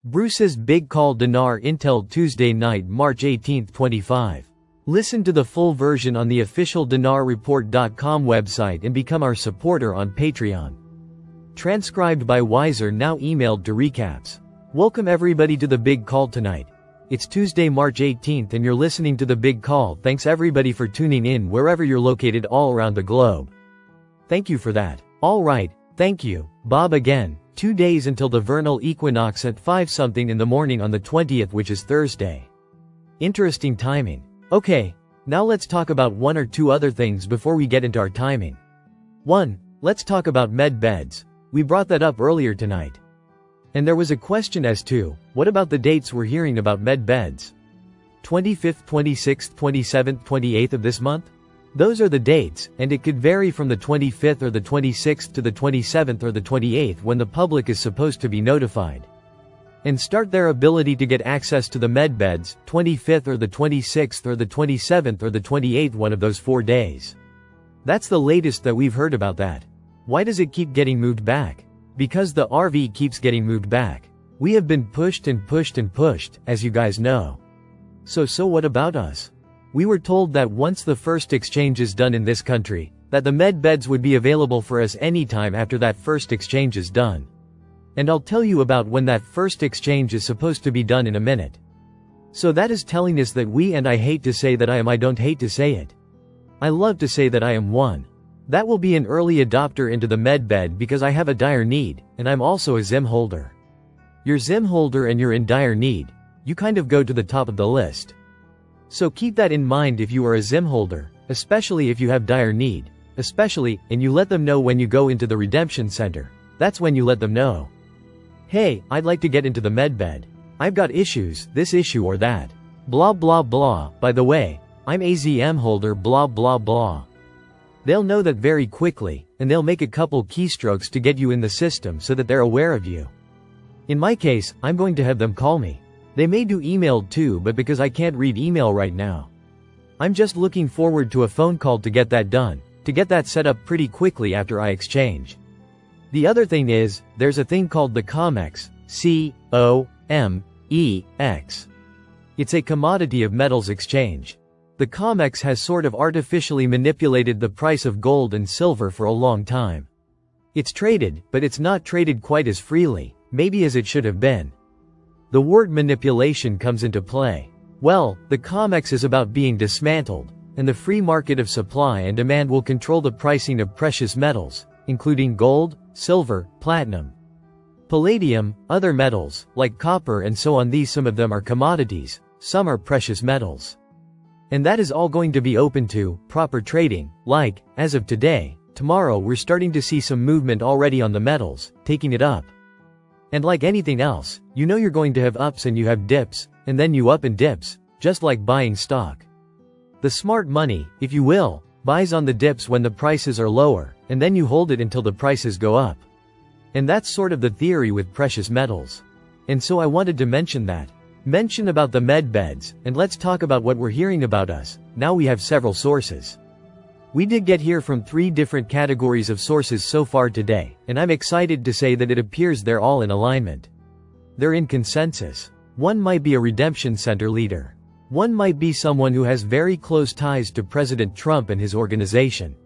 Bruce's big call Dinar Intel Tuesday night March 18, 25. Listen to the full version on the official DinarReport.com website and become our supporter on Patreon. Transcribed by Wiser, now emailed to recaps. Welcome everybody to the big call tonight. It's Tuesday, March 18th and you're listening to the big call. Thanks everybody for tuning in wherever you're located all around the globe. Thank you for that. Alright, thank you, Bob again. 2 days until the vernal equinox at 5-something in the morning on the 20th, which is Thursday. Interesting timing. Okay, now let's talk about one or two other things before we get into our timing. 1. Let's talk about med beds. We brought that up earlier tonight. And there was a question as to, what about the dates we're hearing about med beds? 25th, 26th, 27th, 28th of this month? Those are the dates, and it could vary from the 25th or the 26th to the 27th or the 28th when the public is supposed to be notified and start their ability to get access to the medbeds, 25th or the 26th or the 27th or the 28th, one of those 4 days. That's the latest that we've heard about that. Why does it keep getting moved back? Because the RV keeps getting moved back. We have been pushed and pushed and pushed, as you guys know. So what about us? We were told that once the first exchange is done in this country, that the med beds would be available for us anytime after that first exchange is done. And I'll tell you about when that first exchange is supposed to be done in a minute. So that is telling us that we, and I hate to say that I don't hate to say it. I love to say that I am one. That will be an early adopter into the med bed because I have a dire need, and I'm also a ZIM holder. You're ZIM holder and you're in dire need. You kind of go to the top of the list. So keep that in mind if you are a ZIM holder, especially if you have dire need, and you let them know when you go into the redemption center. That's when you let them know. Hey, I'd like to get into the medbed. I've got issues, this issue or that. Blah blah blah, by the way, I'm a ZM holder blah blah blah. They'll know that very quickly, and they'll make a couple keystrokes to get you in the system so that they're aware of you. In my case, I'm going to have them call me. They may do email too, but because I can't read email right now, I'm just looking forward to a phone call to get that done, to get that set up pretty quickly after I exchange. The other thing is, there's a thing called the COMEX, C-O-M-E-X. It's a commodity of metals exchange. The COMEX has sort of artificially manipulated the price of gold and silver for a long time. It's traded, but it's not traded quite as freely, maybe as it should have been. The word manipulation comes into play. Well, the COMEX is about being dismantled, and the free market of supply and demand will control the pricing of precious metals, including gold, silver, platinum, palladium, other metals, like copper and so on. Some of them are commodities, some are precious metals. And that is all going to be open to proper trading, like, as of today, tomorrow we're starting to see some movement already on the metals, taking it up. And like anything else, you know you're going to have ups and you have dips, and then you up and dips, just like buying stock. The smart money, if you will, buys on the dips when the prices are lower, and then you hold it until the prices go up. And that's sort of the theory with precious metals. And so I wanted to mention about the med beds, and let's talk about what we're hearing about us. Now we have several sources. We did get here from 3 different categories of sources so far today, and I'm excited to say that it appears they're all in alignment. They're in consensus. One might be a redemption center leader. One might be someone who has very close ties to President Trump and his organization.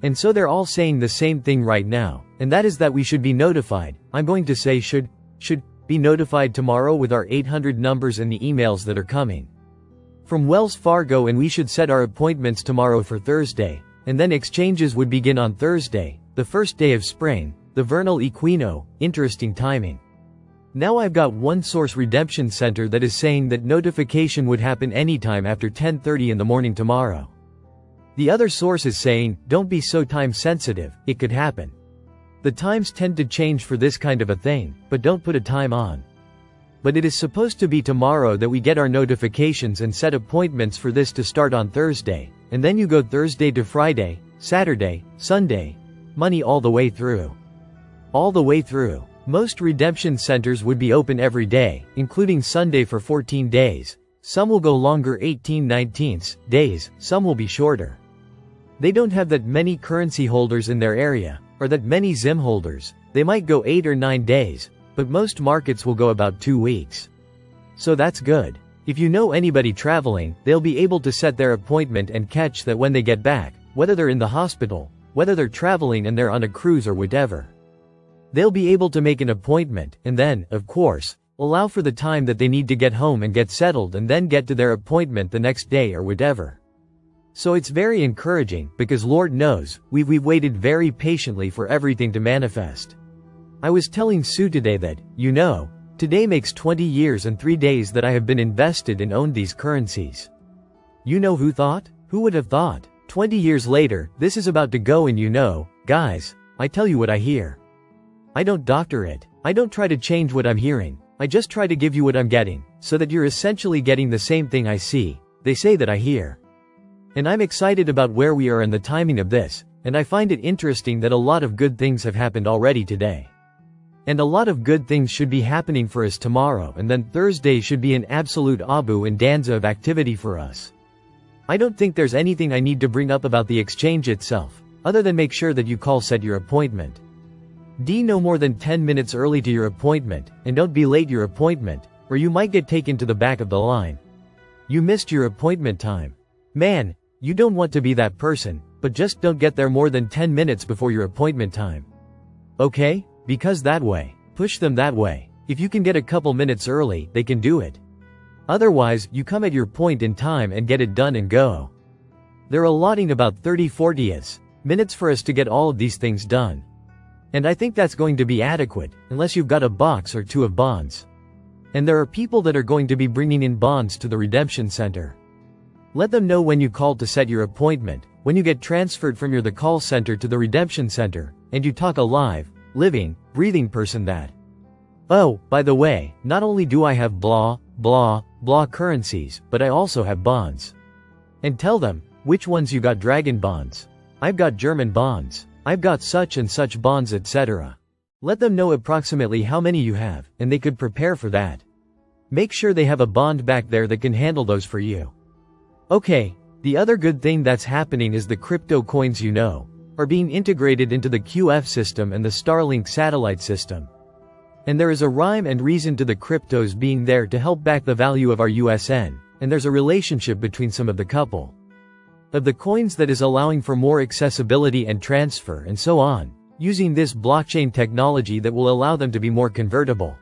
And so they're all saying the same thing right now, and that is that we should be notified. I'm going to say should be notified tomorrow with our 800 numbers and the emails that are coming from Wells Fargo, and we should set our appointments tomorrow for Thursday, and then exchanges would begin on Thursday, the first day of spring, the vernal equino. Interesting timing. Now I've got one source redemption center that is saying that notification would happen anytime after 10:30 in the morning tomorrow. The other source is saying, don't be so time sensitive, it could happen. The times tend to change for this kind of a thing, but don't put a time on. But it is supposed to be tomorrow that we get our notifications and set appointments for this to start on Thursday, and then you go Thursday to Friday, Saturday, Sunday, money all the way through. All the way through. Most redemption centers would be open every day, including Sunday for 14 days. Some will go longer, 18/19 days, some will be shorter. They don't have that many currency holders in their area, or that many ZIM holders. They might go 8 or 9 days, but most markets will go about 2 weeks. So that's good. If you know anybody traveling, they'll be able to set their appointment and catch that when they get back, whether they're in the hospital, whether they're traveling and they're on a cruise or whatever. They'll be able to make an appointment, and then, of course, allow for the time that they need to get home and get settled and then get to their appointment the next day or whatever. So it's very encouraging, because Lord knows, we've waited very patiently for everything to manifest. I was telling Sue today that, today makes 20 years and 3 days that I have been invested and owned these currencies. Who thought? Who would have thought? 20 years later, this is about to go, and guys, I tell you what I hear. I don't doctor it. I don't try to change what I'm hearing. I just try to give you what I'm getting, so that you're essentially getting the same thing I see, they say, that I hear. And I'm excited about where we are and the timing of this, and I find it interesting that a lot of good things have happened already today. And a lot of good things should be happening for us tomorrow, and then Thursday should be an absolute abu and danza of activity for us. I don't think there's anything I need to bring up about the exchange itself, other than make sure that you set your appointment. No more than 10 minutes early to your appointment, and don't be late your appointment, or you might get taken to the back of the line. You missed your appointment time. Man, you don't want to be that person, but just don't get there more than 10 minutes before your appointment time. Okay? Because that way. Push them that way. If you can get a couple minutes early, they can do it. Otherwise, you come at your point in time and get it done and go. They're allotting about 30-40 minutes for us to get all of these things done. And I think that's going to be adequate, unless you've got a box or two of bonds. And there are people that are going to be bringing in bonds to the redemption center. Let them know when you call to set your appointment, when you get transferred from the call center to the redemption center, and you talk a live, living, breathing person that. Oh, by the way, not only do I have blah, blah, blah currencies, but I also have bonds. And tell them, which ones you got. Dragon bonds. I've got German bonds. I've got such and such bonds, etc. Let them know approximately how many you have, and they could prepare for that. Make sure they have a bond back there that can handle those for you. Okay, the other good thing that's happening is the crypto coins are being integrated into the QF system and the Starlink satellite system. And there is a rhyme and reason to the cryptos being there to help back the value of our USN, and there's a relationship between some of the couple of the coins that is allowing for more accessibility and transfer and so on, using this blockchain technology that will allow them to be more convertible.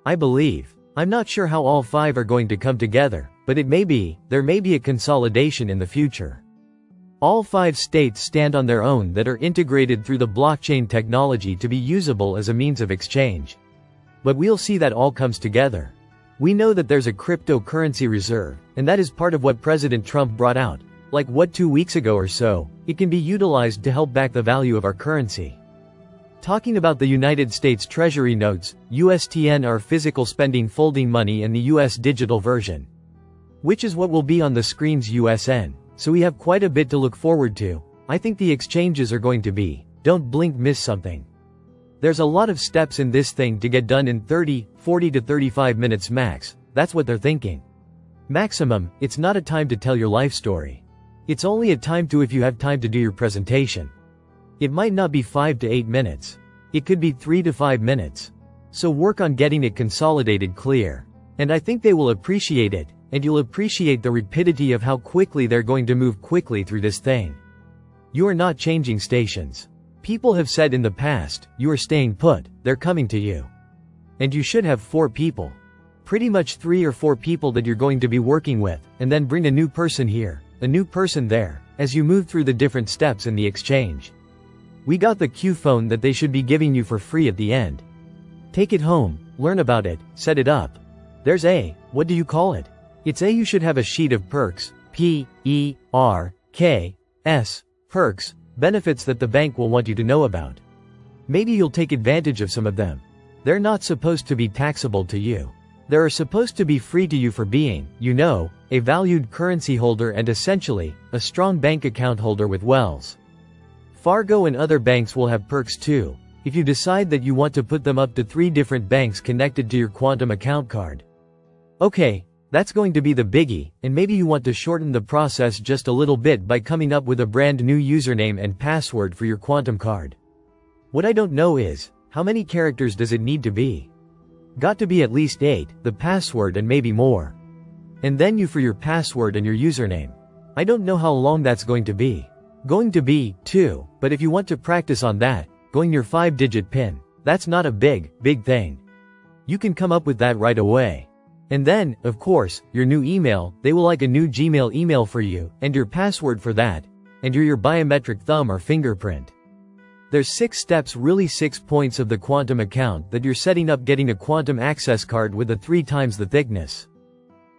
I believe. I'm not sure how all 5 are going to come together, but there may be a consolidation in the future. All 5 states stand on their own that are integrated through the blockchain technology to be usable as a means of exchange. But we'll see that all comes together. We know that there's a cryptocurrency reserve, and that is part of what President Trump brought out. 2 weeks ago or so, it can be utilized to help back the value of our currency. Talking about the United States Treasury notes, USTN are physical spending folding money, and the US digital version, which is what will be on the screen's USN, so we have quite a bit to look forward to. I think the exchanges are going to be, don't blink, miss something. There's a lot of steps in this thing to get done in 30, 40 to 35 minutes max, that's what they're thinking. Maximum, it's not a time to tell your life story. It's only a time to if you have time to do your presentation. It might not be 5 to 8 minutes. It could be 3 to 5 minutes. So work on getting it consolidated clear. And I think they will appreciate it, and you'll appreciate the rapidity of how quickly they're going to move quickly through this thing. You are not changing stations. People have said in the past, you are staying put, they're coming to you. And you should have 4 people. Pretty much 3 or 4 people that you're going to be working with, and then bring a new person here, a new person there, as you move through the different steps in the exchange. We got the Q phone that they should be giving you for free at the end. Take it home, learn about it, set it up. There's what do you call it? You should have a sheet of perks, P-E-R-K-S, perks, benefits that the bank will want you to know about. Maybe you'll take advantage of some of them. They're not supposed to be taxable to you. They're supposed to be free to you for being, a valued currency holder and essentially, a strong bank account holder with Wells Fargo, and other banks will have perks too, if you decide that you want to put them up to 3 different banks connected to your Quantum account card. Okay, that's going to be the biggie, and maybe you want to shorten the process just a little bit by coming up with a brand new username and password for your Quantum card. What I don't know is, how many characters does it need to be? Got to be at least 8, the password and maybe more. And then you for your password and your username. I don't know how long that's going to be. Going to be, too, but if you want to practice on that, going your 5-digit PIN, that's not a big thing. You can come up with that right away. And then, of course, your new email, they will like a new Gmail email for you, and your password for that, and your biometric thumb or fingerprint. There's 6 steps, really 6 points of the quantum account that you're setting up, getting a quantum access card with a 3 times the thickness.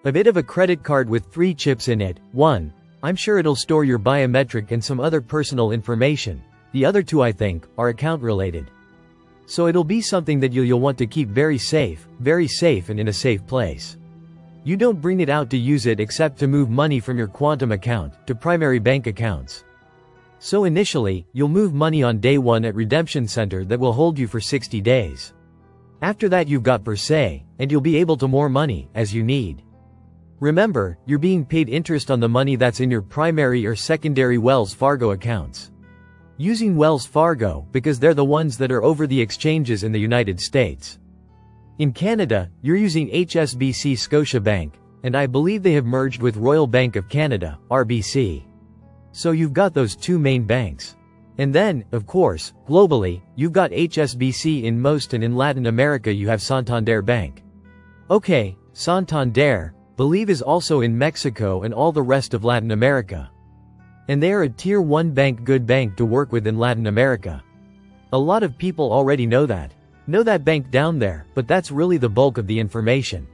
A bit of a credit card with 3 chips in it. 1. I'm sure it'll store your biometric and some other personal information. The other 2 I think, are account related. So it'll be something that you'll want to keep very safe and in a safe place. You don't bring it out to use it except to move money from your quantum account to primary bank accounts. So initially, you'll move money on day 1 at redemption center that will hold you for 60 days. After that you've got per se, and you'll be able to more money as you need. Remember, you're being paid interest on the money that's in your primary or secondary Wells Fargo accounts. Using Wells Fargo because they're the ones that are over the exchanges in the United States. In Canada, you're using HSBC Scotiabank, and I believe they have merged with Royal Bank of Canada, RBC. So you've got those 2 main banks. And then, of course, globally, you've got HSBC in most, and in Latin America you have Santander Bank. Okay, Santander, believe is also in Mexico and all the rest of Latin America. And they are a tier 1 bank, good bank to work with in Latin America. A lot of people already know that bank down there, but that's really the bulk of the information.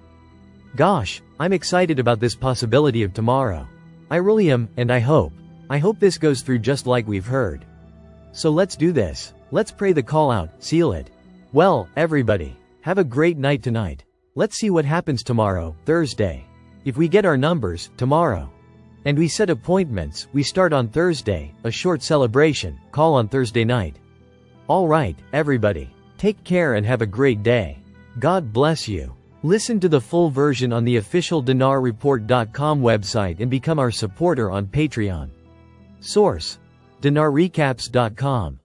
Gosh, I'm excited about this possibility of tomorrow. I really am, and I hope this goes through just like we've heard. So let's do this. Let's pray the call out, seal it. Well, everybody, have a great night tonight. Let's see what happens tomorrow, Thursday. If we get our numbers, tomorrow. And we set appointments, we start on Thursday, a short celebration, call on Thursday night. Alright, everybody. Take care and have a great day. God bless you. Listen to the full version on the official dinarreport.com website and become our supporter on Patreon. Source: dinarrecaps.com